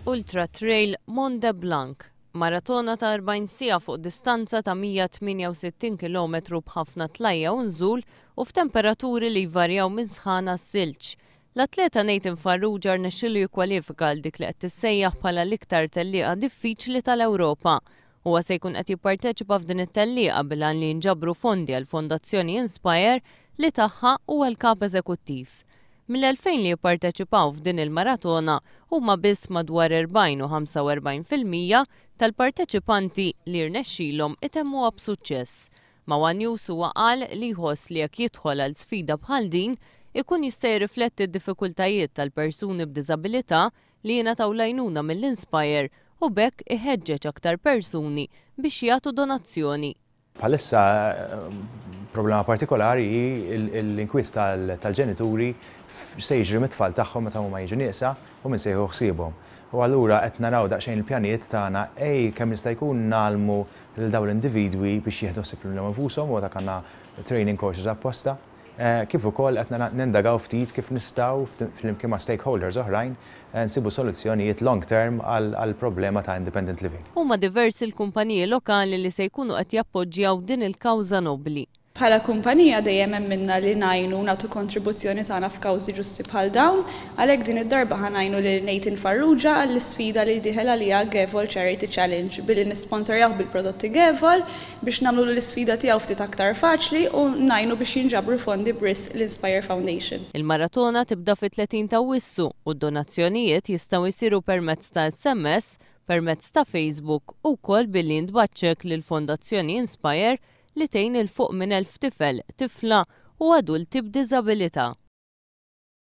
Ultra Trail Mont Blanc, maratona ta' 40 sija fuq distanza ta' 168 km b'ħafna tlajja u nżul u f'temperaturi li jvarjaw minn sħana s-silġ. L-atleta Nathan Farrugia rnexxielu jikkwalifika għal dik li qed tissejjaħ bħala l-iktar tellieqa diffiċli tal-Ewropa. Huwa se jkun qed jipparteċipa f'din it-tellieqa bilhan li jinġabru fondi għal Fondazzjoni Inspire li tagħha huwa l-kap eżekuttiv. Mill-2000 li jipparteċipaw f'din il-maratona huma biss madwar 40 u 45% tal-parteċipanti li rnexxilhom itemmuha b'suċċess. Mawa News huwa qal li jħoss li jekk jidħol għal sfida bħal din ikun jista' jirrifletti d-diffikultajiet tal-persuni b'diżabilità li jingħataw lajnuna mill-Inspire u bekk iħeġġeġ aktar persuni biex jagħtu donazzjoni. Bħalissa problema partikolari hi l-inkwiet tal-ġenituri se jiġri mit-tfal tagħhom meta huma jiġu nieqsa u min se jieħu ħsiebhom. U allura qed naraw daqsxejn il-pjanijiet tagħna kemm jista' jkun nagħmlu lil dawn l-individwi biex jieħdu ħsieb lilhom infushom u dak għandna training courses apposta. Kif ukoll qed nindagaw ftit kif nistgħu flimkien ma' stakeholders oħrajn nsibu soluzzjonijiet long term għall problema ta' independent living. Huma diversi l-kumpaniji lokali li se jkunu qed jappoġġjaw din il-kawża nobbli. Bħala kumpanija dejjem hemm minna li ngħinu nagħtu kontribuzzjoni tagħna f'kawżi ġusti bħal dawn, għalhekk din id-darba ħanajnu lil Nathan Farrugia għall-isfida li dieħel għaliha Gevol Charity Challenge billi nisponsorjaw bil-prodotti Gevol biex nagħmlu l-isfida tiegħu ftit aktar faċli u ngħinu biex jinġabru fondi b'ris l-Inspire Foundation. Il-maratona tibda fit-30 ta' Wissu u d-donazzjonijiet jistgħu jsiru permezz ta' SMS, permezz ta' Facebook u wkoll billi ntbaċċek lill-Fondazzjoni Inspire li tgħin il fuq minn 1000 tifel, tifla u adulti b'diżabilità.